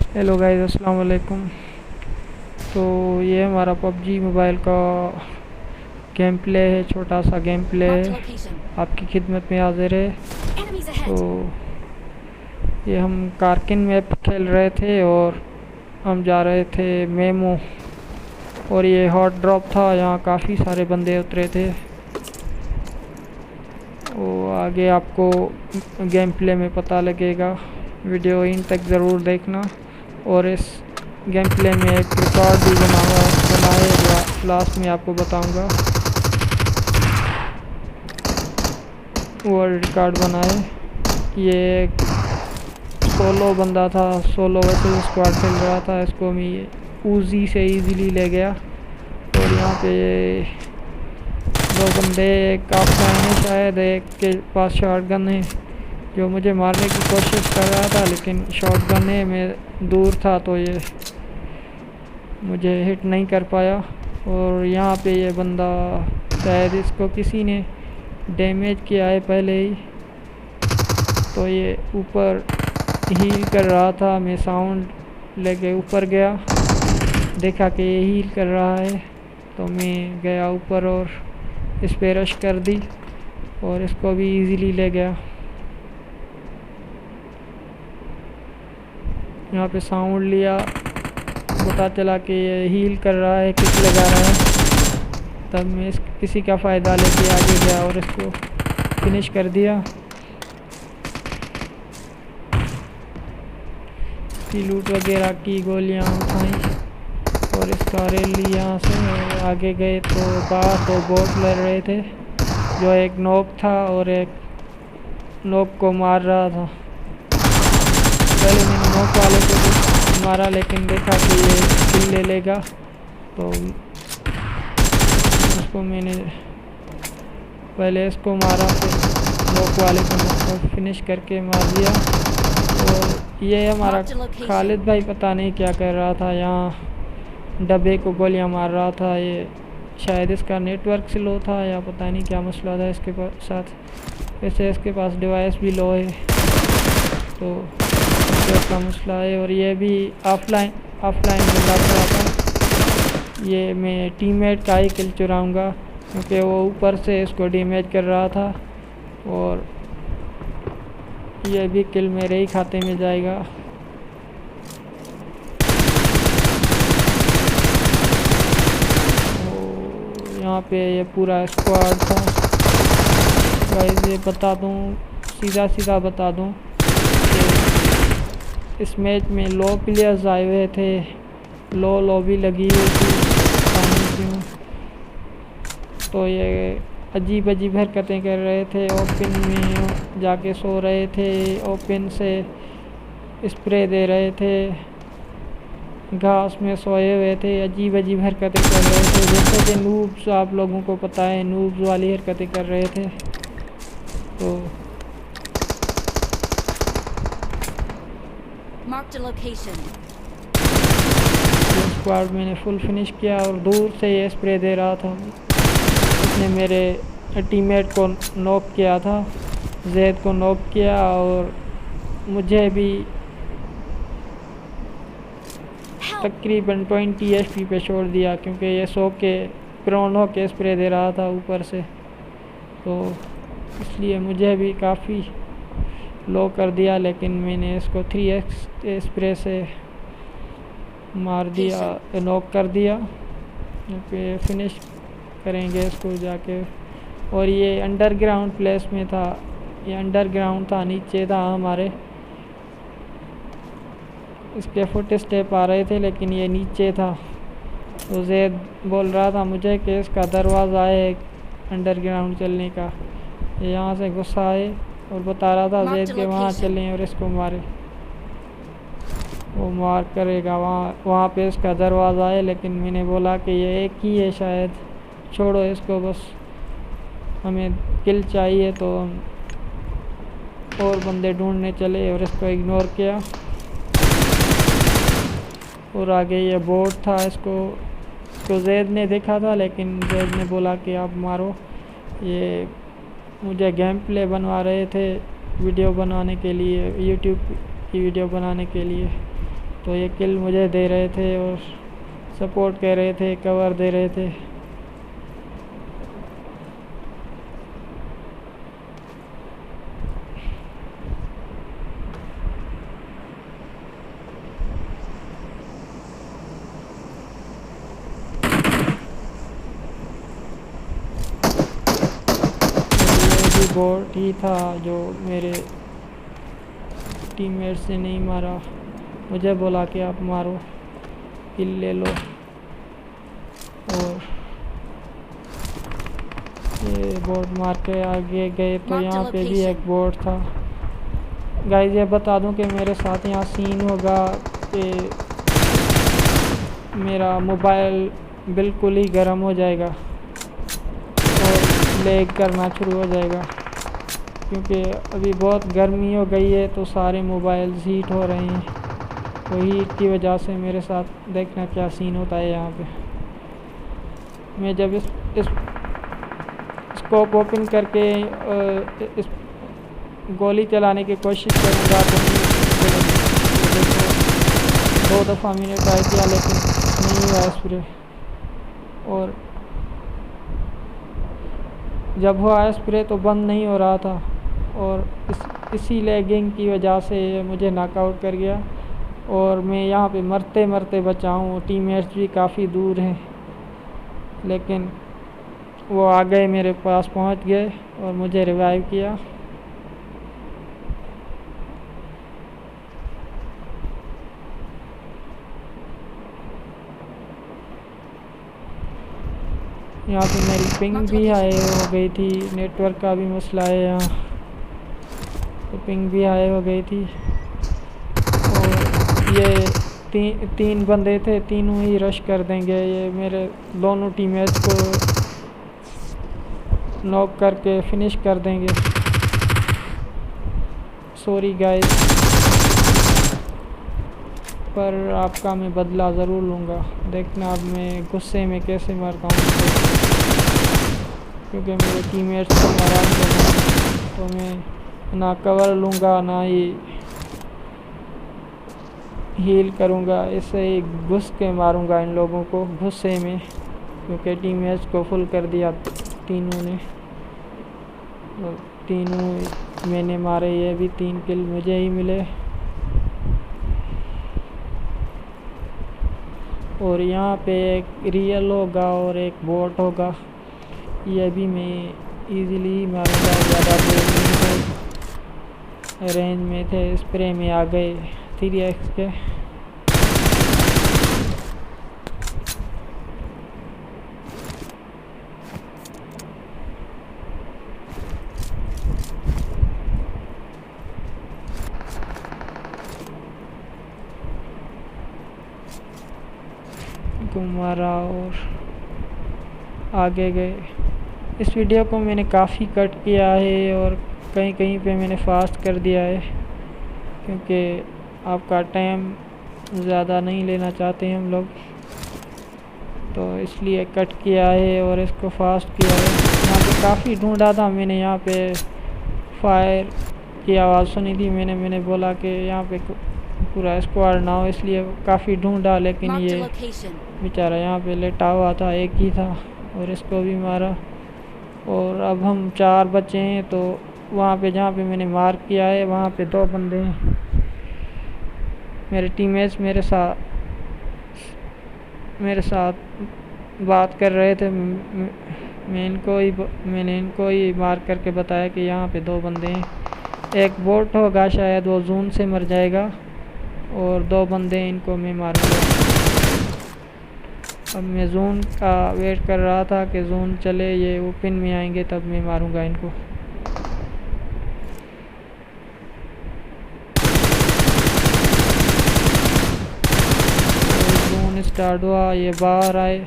Hello guys, अस्सलाम वालेकुम। तो ये हमारा पबजी मोबाइल का गेम प्ले है, छोटा सा गेम प्ले Marked a है, location. आपकी खिदमत में हाजिर है। Enemies तो ahead. ये हम कारकिन मैप खेल रहे थे और हम जा रहे थे मेमो, और ये हॉट ड्रॉप था, यहाँ काफ़ी सारे बंदे उतरे थे। वो आगे आपको गेम प्ले में पता लगेगा, वीडियो इन तक ज़रूर देखना। और इस गेम प्ले में एक रिकॉर्ड भी बना है जो लास्ट में आपको बताऊंगा। वर्ल्ड रिकॉर्ड बना है। ये एक सोलो बंदा था, सोलो वर्सेस स्क्वाड खेल रहा था, इसको मैं ऊजी से इजीली ले गया। और यहाँ पे दो बंदे, एक ऑफलाइन है शायद, एक के पास शॉटगन है जो मुझे मारने की कोशिश कर रहा था, लेकिन शॉटगन है, मैं दूर था तो ये मुझे हिट नहीं कर पाया। और यहाँ पे ये बंदा शायद इसको किसी ने डैमेज किया है पहले ही, तो ये ऊपर हील कर रहा था। मैं साउंड लेके ऊपर गया, देखा कि ये हील कर रहा है, तो मैं गया ऊपर और इस पे रश कर दी और इसको भी इजीली ले गया। यहाँ पे साउंड लिया, पता चला कि ये हील कर रहा है, किक लगा रहा है। तब मैं किसी का फ़ायदा लेके आगे गया और इसको फिनिश कर दिया। इसकी लूट वगैरह की, गोलियाँ उठाई और इसका रैली यहाँ से और आगे गए तो बाहर दो बोट लड़ रहे थे, जो एक नॉक था और एक नॉक को मार रहा था। पहले मैंने नॉक वाले को भी मारा, लेकिन देखा कि ये किल ले लेगा, तो उसको मैंने पहले इसको मारा, फिर नॉक वाले को फिनिश करके मार दिया। और ये हमारा Marked a location. खालिद भाई पता नहीं क्या कर रहा था, यहाँ डब्बे को गोलियां मार रहा था। ये शायद इसका नेटवर्क स्लो था या पता नहीं क्या मसला था इसके साथ। वैसे इसके पास डिवाइस भी लो है, तो का मसला है। और ये भी ऑफलाइन में लग रहा था। ये मैं टीममेट का ही किल चुराऊँगा, क्योंकि वो ऊपर से इसको डैमेज कर रहा था, और ये भी किल मेरे ही खाते में जाएगा। तो यहाँ पे ये पूरा स्क्वाड था। गाइस ये बता दूँ, सीधा बता दूँ, इस मैच में लो प्लेयर्स आए हुए थे, लो लॉबी लगी हुई थी, क्यों तो ये अजीब हरकतें कर रहे थे। ओपन में जाके सो रहे थे, ओपन से स्प्रे दे रहे थे, घास में सोए हुए थे, अजीब हरकतें कर रहे थे, जैसे कि नूब्स, आप लोगों को पता है, नूब्स वाली हरकतें कर रहे थे। तो Marked a location. स्क्वाड मैंने फुल फिनिश किया और दूर से ये स्प्रे दे रहा था। उसने मेरे टीममेट को नॉक किया था, जैद को नॉक किया, और मुझे भी Help! तकरीबन 20 एचपी पे छोड़ दिया, क्योंकि ये सो के प्रोन हो के स्प्रे दे रहा था ऊपर से, तो इसलिए मुझे भी काफ़ी लो कर दिया। लेकिन मैंने इसको 3x स्प्रे से मार दिया, नॉक कर दिया। यहाँ पे फिनिश करेंगे इसको जाके। और ये अंडरग्राउंड प्लेस में था, ये अंडरग्राउंड था, नीचे था हमारे, इसके फुट स्टेप आ रहे थे, लेकिन ये नीचे था। तो जैद बोल रहा था मुझे कि इसका दरवाज़ा है अंडरग्राउंड चलने का, ये यहाँ से गुस्सा आए और बता रहा था जैद के वहाँ चलें और इसको मारे, वो मार करेगा वहाँ पे इसका दरवाज़ा है। लेकिन मैंने बोला कि ये एक ही है शायद, छोड़ो इसको, बस हमें किल चाहिए, तो और बंदे ढूंढने चले और इसको इग्नोर किया। और आगे ये बोट था, इसको जैद ने देखा था, लेकिन जैद ने बोला कि आप मारो। ये मुझे गेम प्ले बनवा रहे थे वीडियो बनाने के लिए, यूट्यूब की वीडियो बनाने के लिए, तो ये किल मुझे दे रहे थे और सपोर्ट कर रहे थे, कवर दे रहे थे। ये भी बॉट ही था जो मेरे टीममेट से नहीं मारा, मुझे बोला कि आप मारो, किल ले लो। और ये बोट मार के आगे गए तो यहाँ पे भी एक बोट था। गाइस ये बता दूं कि मेरे साथ यहाँ सीन होगा कि मेरा मोबाइल बिल्कुल ही गर्म हो जाएगा और लैग करना शुरू हो जाएगा, क्योंकि अभी बहुत गर्मी हो गई है तो सारे मोबाइल हीट हो रहे हैं। तो हीट की वजह से मेरे साथ देखना क्या सीन होता है यहाँ पे। मैं जब इस स्कोप ओपन करके इस गोली चलाने की कोशिश करूँगा तो दो दफ़ा मैंने ट्राई किया लेकिन नहीं हुआ स्प्रे। और जब हुआ स्प्रे तो बंद नहीं हो रहा था और इसी लैगिंग की वजह से मुझे नॉकआउट कर गया। और मैं यहाँ पे मरते मरते बचा हूँ, टीममेट्स भी काफ़ी दूर हैं लेकिन वो आ गए, मेरे पास पहुँच गए और मुझे रिवाइव किया। यहाँ पे मेरी पिंग भी हाई हो गई थी, नेटवर्क का भी मसला है यहाँ, तो पिंग भी हाई हो गई थी। और ये तीन बंदे थे, तीनों ही रश कर देंगे। ये मेरे दोनों टीममेट्स को नॉक करके फिनिश कर देंगे। सॉरी गाइस, पर आपका मैं बदला ज़रूर लूँगा। देखना अब मैं गुस्से में कैसे मरता हूँ, क्योंकि मेरे टीममेट्स को मारेंगे तो मैं ना कवर लूँगा ना ही हील करूँगा, इससे ही घुस के मारूँगा इन लोगों को गुस्से में, क्योंकि टीममेट्स को फुल कर दिया तीनों ने। तीनों मैंने मारे, ये भी 3 किल मुझे ही मिले। और यहाँ पे एक रियल होगा और एक बॉट होगा, ये भी मैं इजीली मारूंगा। ज़्यादा देर नहीं है, रेंज में थे, स्प्रे में आ गए 3x के। मारा और आगे गए। इस वीडियो को मैंने काफ़ी कट किया है और कहीं कहीं पे मैंने फास्ट कर दिया है, क्योंकि आपका टाइम ज़्यादा नहीं लेना चाहते हम लोग, तो इसलिए कट किया है और इसको फास्ट किया है। यहाँ पे काफ़ी ढूंढा था मैंने, यहाँ पे फायर की आवाज़ सुनी थी, मैंने बोला कि यहाँ पे पूरा स्क्वाड ना हो, इसलिए काफ़ी ढूंढा, लेकिन ये बेचारा यहाँ पे लेटा हुआ था, एक ही था और इसको भी मारा। और अब हम 4 बचे हैं, तो वहाँ पे जहाँ पे मैंने मार्क किया है वहाँ पे 2 बंदे हैं। मेरे टीममेट्स मेरे साथ बात कर रहे थे, मैंने इनको ही मार्क करके बताया कि यहाँ पे 2 बंदे हैं। एक बोट होगा शायद, वो जून से मर जाएगा, और 2 बंदे इनको मैं मारूंगा। अब मैं जून का वेट कर रहा था कि जून चले, ये ओपन में आएंगे, तब मैं मारूंगा इनको। जून स्टार्ट हुआ, ये बाहर आए,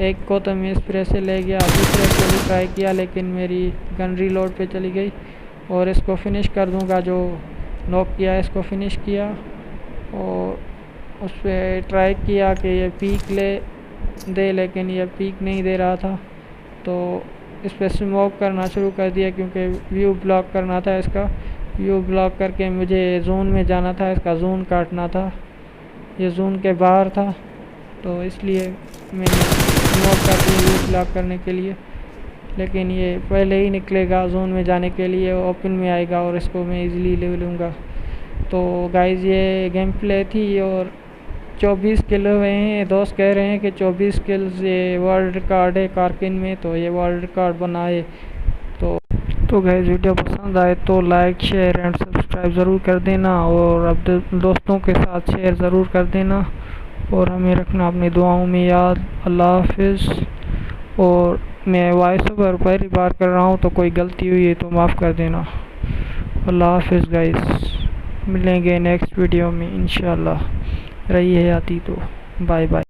एक को तो मैं स्प्रे से ले गया, दूसरे को भी ट्राई किया लेकिन मेरी गन रीलोड पे चली गई। और इसको फिनिश कर दूंगा, जो नॉक किया इसको फिनिश किया। और उस पर ट्राई किया कि ये पीक ले दे, लेकिन ये पीक नहीं दे रहा था, तो इस पर स्मोक करना शुरू कर दिया, क्योंकि व्यू ब्लॉक करना था इसका। व्यू ब्लॉक करके मुझे जोन में जाना था, इसका जोन काटना था। ये जोन के बाहर था, तो इसलिए मैंने नोट कर दिया ये लॉक करने के लिए। लेकिन ये पहले ही निकलेगा जोन में जाने के लिए, ओपन में आएगा और इसको मैं इजीली ले लूँगा। तो गाइज़ ये गेम प्ले थी और 24 किल हुए हैं। दोस्त कह रहे हैं कि 24 किल्स ये वर्ल्ड रिकॉर्ड है कारकिन में, तो ये वर्ल्ड रिकॉर्ड बनाए। तो गाइस वीडियो पसंद आए तो लाइक शेयर एंड सब्सक्राइब ज़रूर कर देना, और अब दोस्तों के साथ शेयर ज़रूर कर देना, और हमें रखना अपनी दुआओं में याद। अल्लाह हाफिज़। और मैं वॉइस ओवर पहली बार कर रहा हूँ, तो कोई गलती हुई है तो माफ़ कर देना। अल्लाह हाफिज़ गाइस, मिलेंगे नेक्स्ट वीडियो में इंशाल्लाह। रही है आती तो बाय बाय।